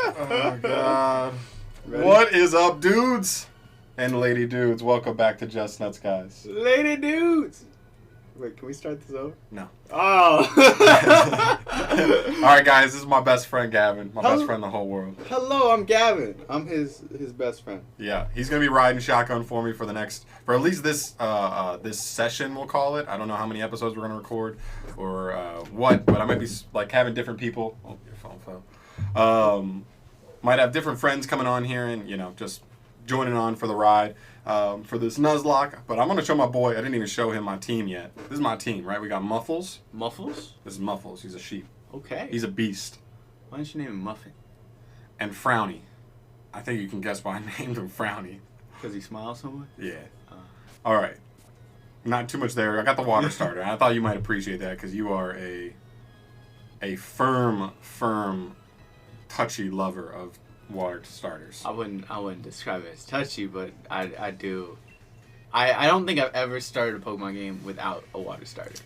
Oh, God. Ready? What is up, dudes and lady dudes? Welcome back to Just Nuts, guys. Lady dudes! Wait, can we start this over? No. Oh! All right, guys, this is my best friend, Gavin. My best friend in the whole world. Hello, I'm Gavin. I'm his best friend. Yeah, he's going to be riding shotgun for me for at least this this session, we'll call it. I don't know how many episodes we're going to record or what, but I might be like having different people. Oh, your phone fell. Might have different friends coming on here and, just joining on for the ride for this Nuzlocke. But I'm going to show my boy. I didn't even show him my team yet. This is my team, right? We got Muffles. Muffles? This is Muffles. He's a sheep. Okay. He's a beast. Why don't you name him Muffin? And Frowny. I think you can guess why I named him Frowny. Because he smiles so much? Yeah. All right. Not too much there. I got the water starter. I thought you might appreciate that because you are a firm, touchy lover of water starters. I wouldn't describe it as touchy, but I do. I don't think I've ever started a Pokemon game without a water starter.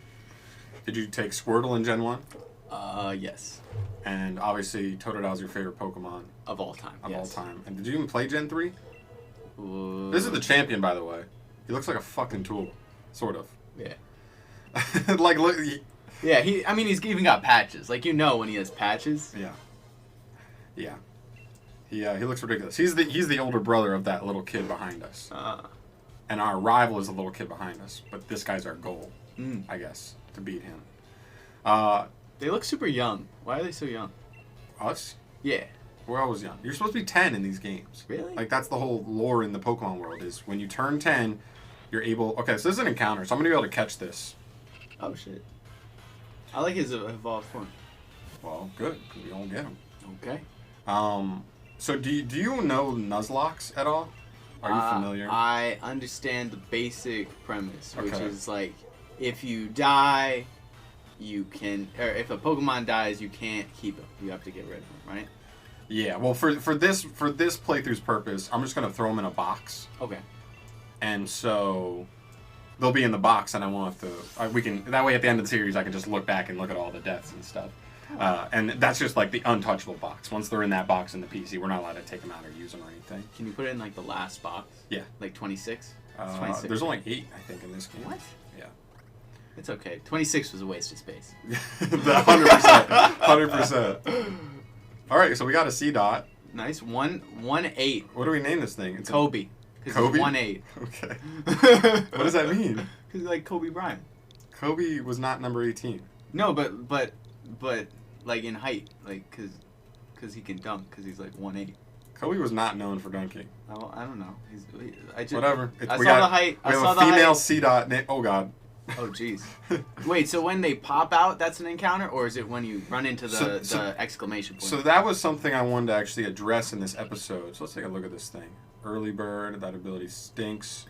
Did you take Squirtle in Gen 1? Yes. And obviously Totodile your favorite Pokemon. Of all time. Of yes. all time. And did you even play Gen 3? This is the champion, by the way. He looks like a fucking tool. Sort of. Yeah. Like, look. Yeah, he's even got patches. Like, when he has patches. Yeah. Yeah. He looks ridiculous. He's the older brother of that little kid behind us. And our rival is the little kid behind us. But this guy's our goal, I guess, to beat him. They look super young. Why are they so young? Us? Yeah. We're always young. You're supposed to be 10 in these games. Really? Like, that's the whole lore in the Pokemon world is when you turn 10, you're able... Okay, so this is an encounter, so I'm going to be able to catch this. Oh, shit. I like his evolved form. Well, good. We don't get him. Okay. So do you know Nuzlocks at all? Are you familiar? I understand the basic premise, which Okay. is like, if you die, you can, or if a Pokemon dies, you can't keep him. You have to get rid of him, right? Yeah. Well, for this playthrough's purpose, I'm just gonna throw them in a box, Okay. and so they'll be in the box, and I won't have to. We can that way at the end of the series, I can just look back and look at all the deaths and stuff. And that's just like the untouchable box. Once they're in that box in the PC, we're not allowed to take them out or use them or anything. Can you put it in like the last box? Yeah. Like 26? 26. There's only 8, I think, in this game. What? Yeah. It's okay. 26 was a waste of space. 100%. 100%. All right, so we got a C dot. Nice. 1-8. What do we name this thing? It's Kobe. Kobe? 1-8. Okay. What does that mean? Because like Kobe Bryant. Kobe was not number 18. No, but like in height, like cause he can dunk, cause he's like 1-8. Kobe was not known for dunking. I don't know. I just Whatever. I saw the height. We have a female C dot. Oh God. Oh jeez. Wait, so when they pop out, that's an encounter, or is it when you run into the exclamation point? So that was something I wanted to actually address in this episode. So let's take a look at this thing. Early bird. That ability stinks.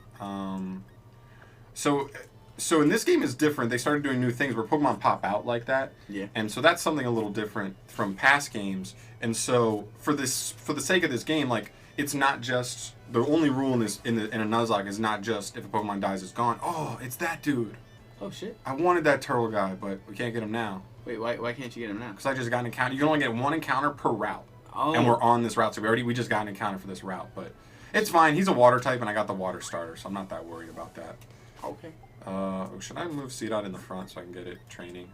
So in this game is different. They started doing new things where Pokemon pop out like that. Yeah. And so that's something a little different from past games. And so for the sake of this game, like it's not just the only rule in a Nuzlocke is not just if a Pokemon dies, it's gone. Oh, it's that dude. Oh shit. I wanted that turtle guy, but we can't get him now. Wait, why can't you get him now? Because I just got an encounter. You can only get one encounter per route. Oh. And we're on this route, so we just got an encounter for this route. But it's fine. He's a water type, and I got the water starter, so I'm not that worried about that. Okay. Should I move C-Dot in the front so I can get it training?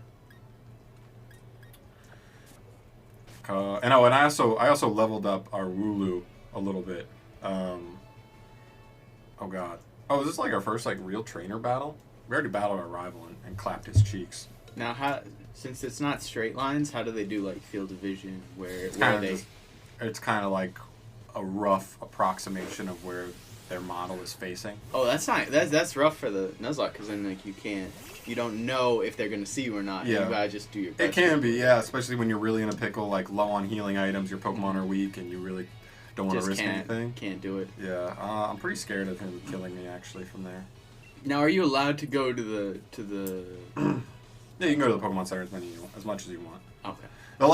And I also leveled up our Wooloo a little bit. Oh God. Oh, is this like our first like real trainer battle? We already battled our rival and clapped his cheeks. Now, since it's not straight lines, how do they do like field of vision? It's kind of like a rough approximation of where their model is facing. Oh, that's rough for the Nuzlocke, because then like you don't know if they're gonna see you or not. Yeah. You gotta just do your best. It can be, yeah, especially when you're really in a pickle, like low on healing items, your Pokemon are weak, and you really don't want to risk anything. Can't do it. Yeah, I'm pretty scared of him killing me actually from there. Now, are you allowed to go to the? Yeah, you can go to the Pokemon Center as much as you want. Okay. But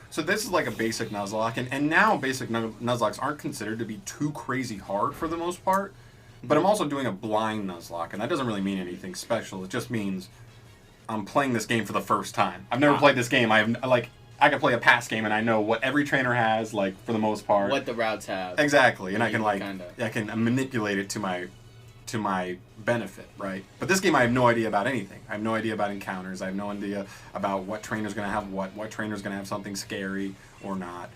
so this is like a basic Nuzlocke, and now basic Nuzlocks aren't considered to be too crazy hard for the most part. But I'm also doing a blind Nuzlocke, and that doesn't really mean anything special. It just means I'm playing this game for the first time. I've never played this game. I can play a pass game and I know what every trainer has, like, for the most part. What the routes have. Exactly, and I can Kinda. I can manipulate it to my benefit, right? But this game, I have no idea about anything. I have no idea about encounters. I have no idea about what trainer's gonna have what trainer's gonna have something scary or not.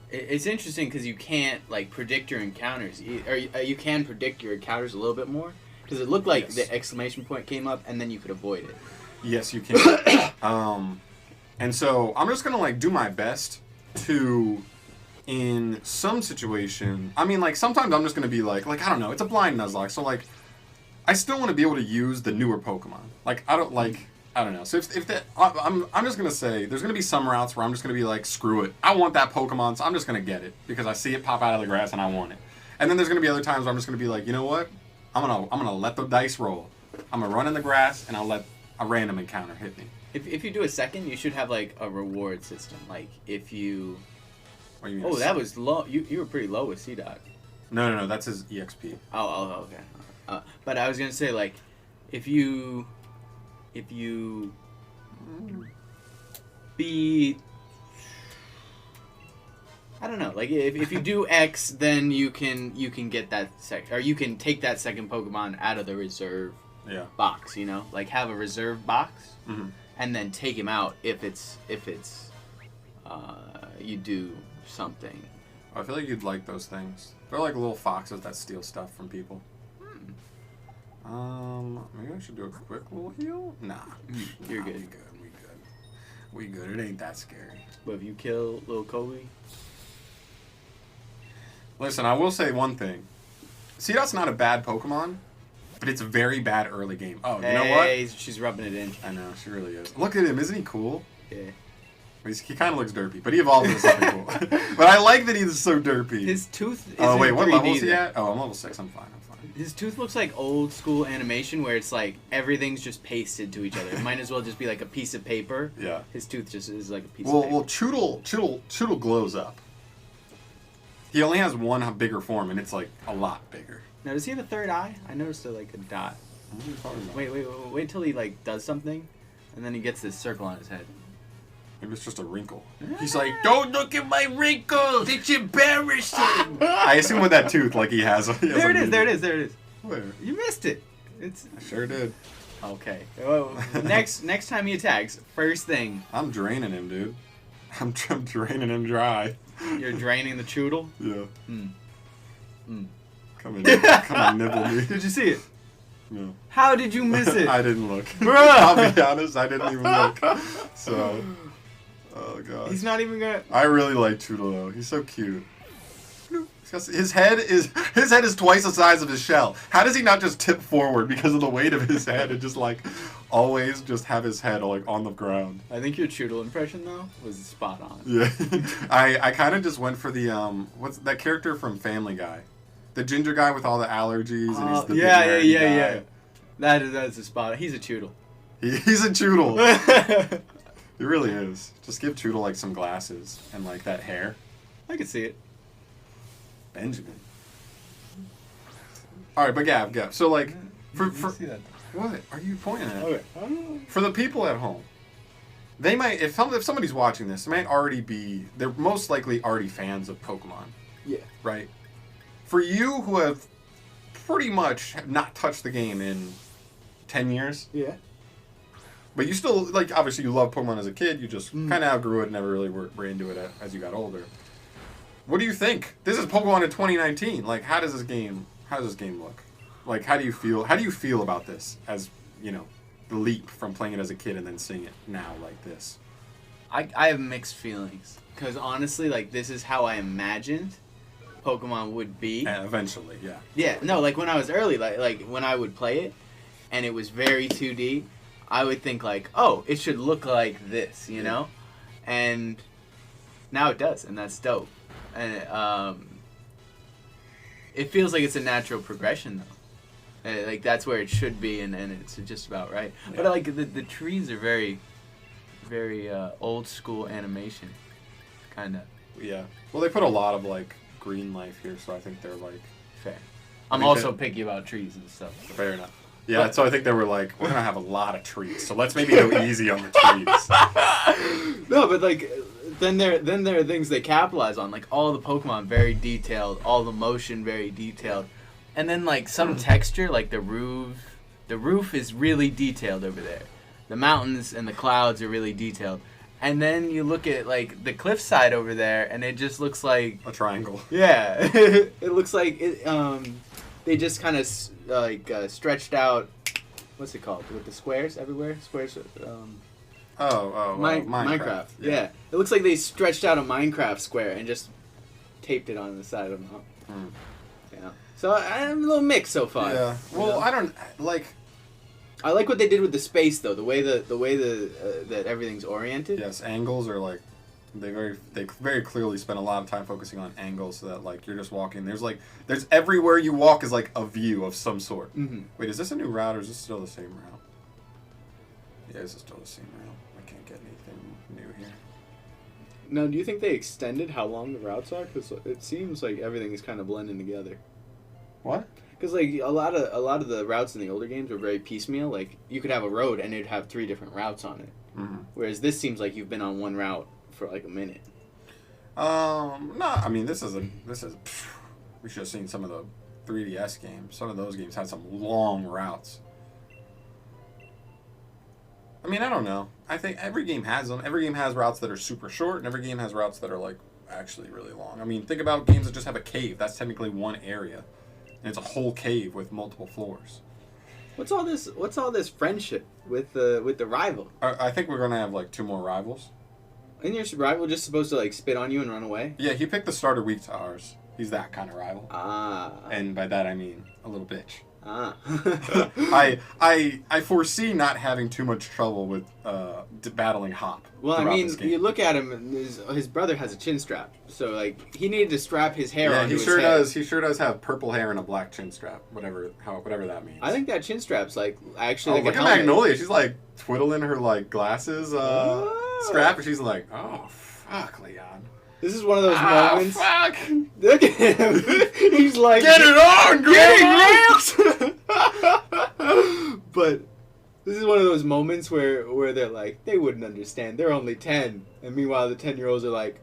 It's interesting because you can't like predict your encounters, or you can predict your encounters a little bit more because it looked like the exclamation point came up and then you could avoid it. Yes, you can. And so I'm just gonna like do my best to, in some situation. I mean, like sometimes I'm just gonna be like I don't know. It's a blind Nuzlocke, so like I still want to be able to use the newer Pokemon. Like I don't know. So if that, I'm just gonna say there's gonna be some routes where I'm just gonna be like, screw it, I want that Pokemon, so I'm just gonna get it because I see it pop out of the grass and I want it. And then there's gonna be other times where I'm just gonna be like, you know what, I'm gonna let the dice roll. I'm gonna run in the grass and I'll let a random encounter hit me. If you do a second, you should have like a reward system. Like if you. What do you mean? Oh, that was low. You were pretty low with C-Dog. No, that's his EXP. Oh, okay. But I was gonna say like, if you beat, I don't know, like if you do X, then you can get that or you can take that second Pokemon out of the reserve box. You know, like have a reserve box, and then take him out if it's you do something. I feel like you'd like those things. They're like little foxes that steal stuff from people. Maybe I should do a quick little heal? Nah. You're good. We good. It ain't that scary. But if you kill little Kobe... Listen, I will say one thing. Seedot's not a bad Pokemon, but it's a very bad early game. Oh, you know what? She's rubbing it in. I know, she really is. Look at him. Isn't he cool? Yeah. He kind of looks derpy, but he evolves into something cool. But I like that he's so derpy. His tooth is Oh, wait, what 3D level is he though. at? Oh, I'm level 6. I'm fine. His tooth looks like old school animation where it's like everything's just pasted to each other. It might as well just be like a piece of paper. Yeah. His tooth just is like a piece of paper. Well, Choodle glows up. He only has one bigger form, and it's like a lot bigger. Now, does he have a third eye? I noticed like a dot. What are you talking about? Wait till he like does something, and then he gets this circle on his head. Maybe it's just a wrinkle. He's like, don't look at my wrinkles. It's embarrassing. I assume with that tooth, like he has. There it is. Where? You missed it. I sure did. Okay. Well, next time he attacks, first thing. I'm draining him, dude. I'm draining him dry. You're draining the Choodle? Yeah. Come and nibble me. Did you see it? No. How did you miss it? I didn't look. I'll be honest, I didn't even look. So, oh god. He's not even gonna. I really like Choodle though. He's so cute. His head is twice the size of his shell. How does he not just tip forward because of the weight of his head and just like always just have his head like on the ground? I think your Choodle impression though was spot on. Yeah, I kind of just went for the what's that character from Family Guy, the ginger guy with all the allergies and he's the big nerdy guy. That's a spot. He's a Choodle. He's a Choodle. He really is. Just give Choodle like some glasses and like that hair. I can see it. Benjamin. All right, but Gav. So like, for see that. What are you pointing at? Okay. For the people at home, they might if somebody's watching this, they might already be. They're most likely already fans of Pokemon. Yeah. Right. For you who have pretty much not touched the game in 10 years. Yeah. But you still like obviously you love Pokemon as a kid. You just kind of outgrew it, and never really were into it as you got older. What do you think? This is Pokemon in 2019. Like, how does this game look? Like, how do you feel? How do you feel about this? As you know, the leap from playing it as a kid and then seeing it now like this. I have mixed feelings because honestly, like this is how I imagined Pokemon would be. Eventually, yeah. Yeah, no, like when I was early, like when I would play it, and it was very 2D, I would think like, oh, it should look like this, you know, and now it does, and that's dope. And it feels like it's a natural progression though. Like that's where it should be, and it's just about right. Yeah. But like the trees are very, very old school animation, kind of. Yeah. Well, they put a lot of like green life here, so I think they're like fair. I'm also picky about trees and stuff. So. Fair enough. Yeah, so I think they were like, we're gonna have a lot of trees, so let's maybe go easy on the trees. No, but like, then there are things they capitalize on, like all the Pokemon very detailed, all the motion very detailed, and then like some texture, like the roof. The roof is really detailed over there. The mountains and the clouds are really detailed. And then you look at like the cliffside over there, and it just looks like A triangle. yeah, it looks like it. They just kind of stretched out. What's it called? With the squares everywhere, squares. Minecraft. Yeah, it looks like they stretched out a Minecraft square and just taped it on the side of the mountain. Yeah. So I'm a little mixed so far. Yeah. Well, I don't like. I like what they did with the space though. The way that everything's oriented. Yes, angles are like they very clearly spend a lot of time focusing on angles so that like you're just walking. There's everywhere you walk is like a view of some sort. Mm-hmm. Wait, is this a new route or is this still the same route? Yeah, this is still the same route. I can't get anything new here. Now, do you think they extended how long the routes are? Because it seems like everything is kind of blending together. What? Because like a lot of the routes in the older games were very piecemeal. Like you could have a road and it'd have 3 different routes on it. Mm-hmm. Whereas this seems like you've been on one route for like a minute. No, I mean this is we should have seen some of the 3DS games. Some of those games had some long routes. I mean, I don't know. I think every game has them. Every game has routes that are super short, and every game has routes that are like actually really long. I mean, think about games that just have a cave. That's technically one area. And it's a whole cave with multiple floors. What's all this friendship with the rival? I think we're gonna have like 2 more rivals. Isn't your rival just supposed to like spit on you and run away? Yeah, he picked the starter weak to ours. He's that kind of rival. Ah. And by that I mean a little bitch. Ah. I foresee not having too much trouble with battling Hop. Well, I mean, you look at him, and his brother has a chin strap, so like he needed to strap his hair onto his head. Does. He sure does have purple hair and a black chin strap, whatever that means. I think that chin strap's like actually like look a at helmet. Magnolia. She's like twiddling her like glasses strap, and she's like, "Oh fuck, Leon." This is one of those moments. Fuck. Look at him. He's like, "Get it on, get it, But this is one of those moments where they're like, they wouldn't understand. They're only 10. And meanwhile, the 10-year-olds are like,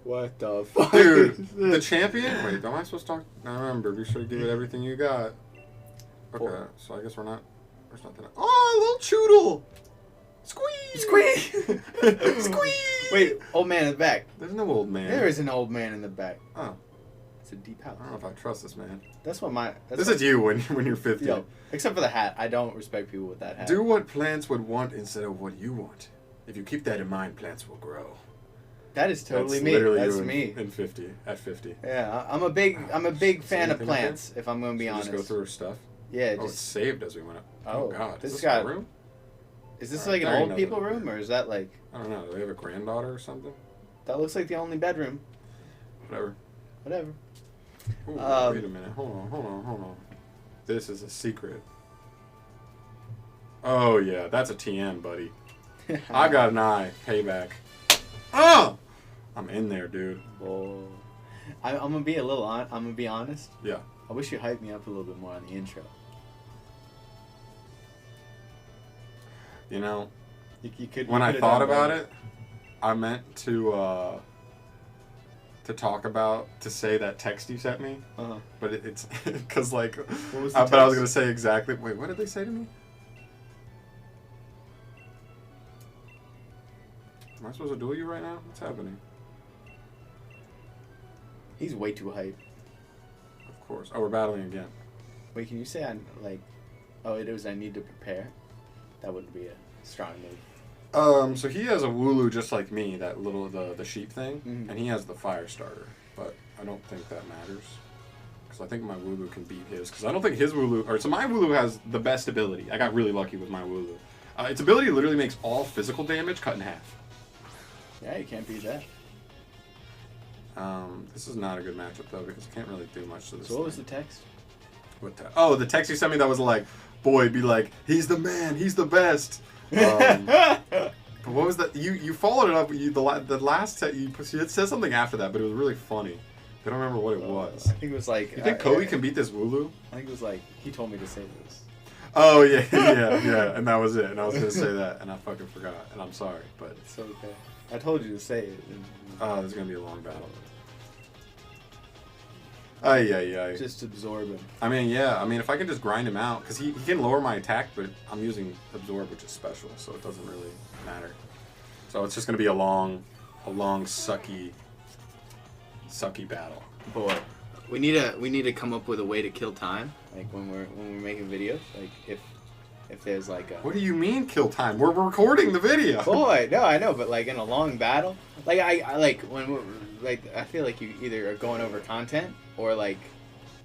what the fuck? Dude, the champion? Wait, am I supposed to talk? I remember, be sure to give it everything you got. Okay, so I guess we're not. There's nothing. Oh, little Choodle! Squeeze! Squeeze! Squeeze! Wait, old man in the back. There's no old man. There is an old man in the back. Oh. It's a deep house. I don't know if I trust this man. That's what my... This is you when you're 50. Yo, except for the hat. I don't respect people with that hat. Do what plants would want instead of what you want. If you keep that in mind, plants will grow. That is totally That's me. Literally That's you me. At 50. Yeah, I'm a big fan of plants, if I'm going to be honest. Just go through her stuff? Yeah, it's saved as we went up. Oh, God. This is got... a room? Is this like an old people room, or is that like... I don't know. Do they have a granddaughter or something? That looks like the only bedroom. Whatever. Ooh, wait a minute. Hold on. This is a secret. Oh, yeah. That's a TM, buddy. I got an eye. Payback. Oh! I'm in there, dude. Oh. I'm gonna be I'm gonna be honest. Yeah. I wish you hyped me up a little bit more on the intro. You know, you could. When I thought about it, I meant to say that text you sent me, but it's because like, what was the but I was gonna say exactly. Wait, what did they say to me? Am I supposed to duel you right now? What's happening? He's way too hyped. Of course. Oh, we're battling again. Wait, can you say I'm like? Oh, it was I need to prepare. That would be a strong move. So he has a Wooloo just like me, that little the sheep thing, Mm-hmm. and he has the fire starter, but I don't think that matters because I think my Wooloo can beat his. Because I don't think his Wooloo, so my Wooloo has the best ability. I got really lucky with my Wooloo. Its ability literally makes all physical damage cut in half. Yeah, you can't beat that. This is not a good matchup though because I can't really do much to this. So what was the text? The text you sent me that was like, boy, be like, he's the man, he's the best. But what was that? You followed it up. The last text it said something after that, but it was really funny. I don't remember what it was. I think it was like. You think Cody can beat this Wooloo? I think it was like he told me to say this. Oh yeah, yeah, and that was it. And I was gonna say that, and I fucking forgot, and I'm sorry, but It's okay. I told you to say it. there's gonna be a long battle. Ay. Just absorb him. I mean, yeah. I mean, if I can just grind him out, because he can lower my attack, but I'm using absorb, which is special, so it doesn't really matter. So it's just gonna be a long, sucky battle. Boy, we need to come up with a way to kill time, like when we're making videos. Like if there's like a. What do you mean kill time? We're recording the video. Boy, no, I know, but like in a long battle, like I like when we're like I feel like you either are going over content or like,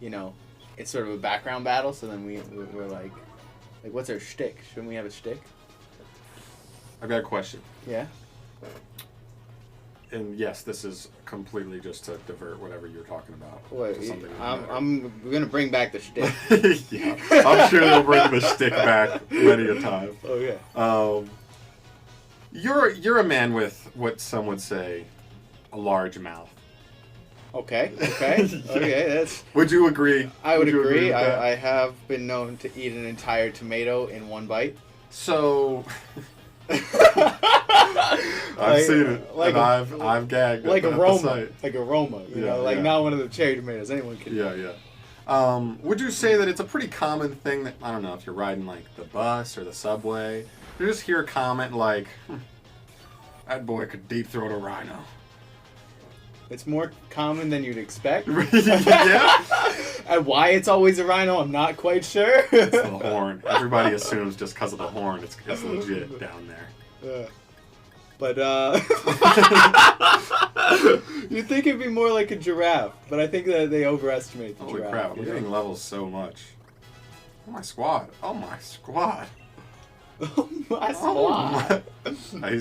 you know, it's sort of a background battle. So then we're like what's our shtick? Shouldn't we have a shtick? I've got a question. Yeah. And yes, this is completely just to divert whatever you're talking about. What? to something I'm gonna bring back the shtick. Yeah, I'm sure they'll bring the stick back many a time. Okay. You're a man with what some would say a large mouth. Okay. Okay. That's. Would you agree? I would you agree. with that? I have been known to eat an entire tomato in one bite. So. I've Like- seen it, like and a- I've gagged Like at the aroma, sight. you Yeah, know, like yeah. not one of the cherry tomatoes. Anyone can. Yeah. Would you say that it's a pretty common thing that, I don't know, if you're riding like the bus or the subway, you just hear a comment like, that boy could deep throat a rhino. It's more common than you'd expect. Yeah. And why it's always a rhino, I'm not quite sure. It's the horn. Everybody assumes just because of the horn, it's legit down there. But you'd think it'd be more like a giraffe, but I think that they overestimate the Holy giraffe. crap, we're you know? getting levels so much. Oh my squad. Oh my squad. He's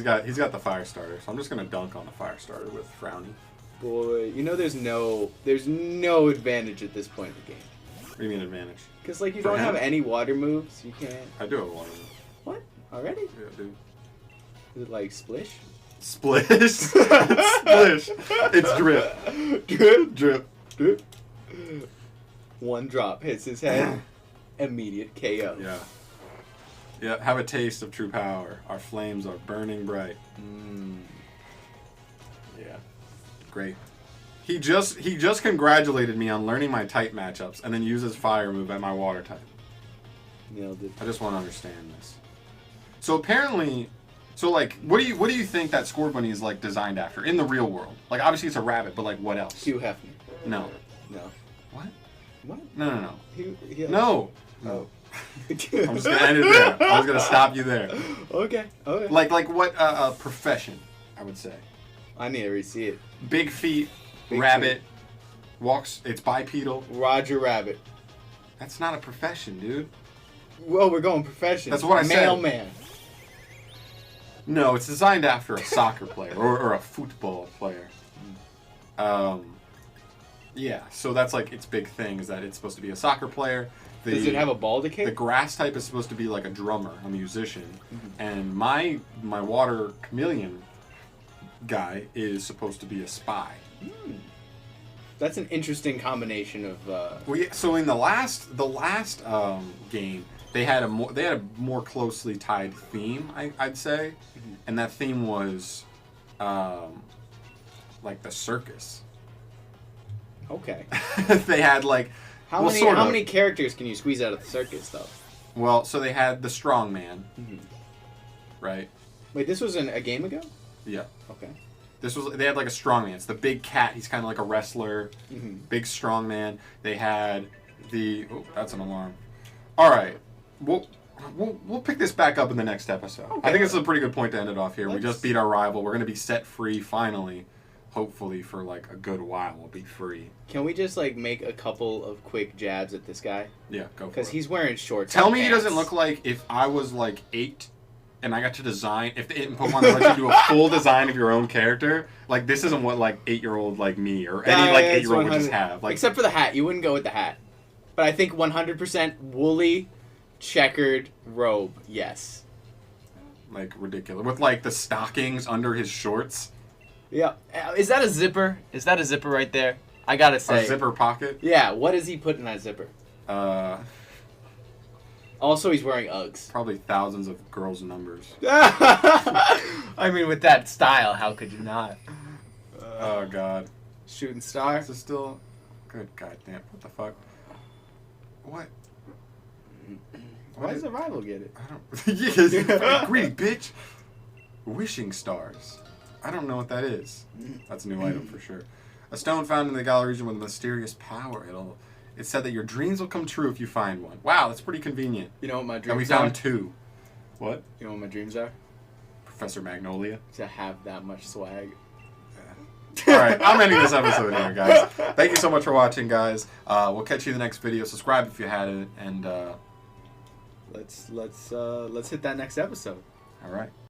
got the fire starter, so I'm just gonna dunk on the fire starter with Frowny. Boy, you know there's no advantage at this point in the game. What do you mean advantage? Because like you For don't him? have any water moves, you can't. I do have one of them. What? Already? Yeah, dude. Is it like splish? Splish. It's splish. It's drip. Drip. One drop hits his head, immediate KO. Yeah. Yeah, have a taste of true power. Our flames are burning bright. Yeah. Great. He just congratulated me on learning my type matchups and then uses fire move at my water type. Nailed it. I just want to understand this. So apparently, like, what do you think that Score Bunny is like designed after in the real world? Like, obviously it's a rabbit, but like, what else? Hugh Hefner. No. No. What? What? No. He No. Oh. I'm just gonna end it there. I was gonna stop you there. Okay. Like what profession? I would say. I need to re-see it. Big feet, Big rabbit, walks. It's bipedal. Roger Rabbit. That's not a profession, dude. Well, we're going profession. That's what I said. Mailman. No, it's designed after a soccer player or a football player. Yeah, so that's like its big thing is that it's supposed to be a soccer player. Does it have a ball to kick? The grass type is supposed to be like a drummer, a musician, and my water chameleon guy is supposed to be a spy. That's an interesting combination of. Well, yeah, so in the last game, they had a more closely tied theme, I'd say, and that theme was like the circus. Okay. They had like How many characters can you squeeze out of the circus, though? Well, so they had the strong man, right? Wait, this was a game ago? Yeah. Okay. They had like a strong man. It's the big cat. He's kind of like a wrestler, big strong man. They had that's an alarm. All right, we'll pick this back up in the next episode. Okay. I think it's a pretty good point to end it off here. We just beat our rival. We're gonna be set free finally. Hopefully for like a good while we'll be free. Can we just like make a couple of quick jabs at this guy? Yeah, go for it. Because he's wearing shorts. Tell and me he pants. doesn't look like if I was like 8 and I got to design, if in Pokemon they let you do a full design of your own character, like this isn't what like 8-year-old like me or any like 8-year-old would just have. Like, except for the hat. You wouldn't go with the hat. But I think 100% woolly, checkered robe, yes. like ridiculous. With like the stockings under his shorts. Yeah. Is that a zipper? Is that a zipper right there? I gotta say. A zipper pocket. Yeah, what does he put in that zipper? Also, he's wearing Uggs. Probably thousands of girls' numbers. I mean, with that style, how could you not? Oh God. Shooting star. Is this still? Good goddamn! What the fuck? What? Why does the rival get it? I don't. Yes, you fucking greedy bitch. Wishing stars. I don't know what that is. That's a new item for sure. A stone found in the Galar region with a mysterious power. It said that your dreams will come true if you find one. Wow, that's pretty convenient. You know what my dreams are? And we found 2. What? You know what my dreams are? Professor Magnolia. To have that much swag. All right, I'm ending this episode here, guys. Thank you so much for watching, guys. We'll catch you in the next video. Subscribe if you hadn't, and let's hit that next episode. all right.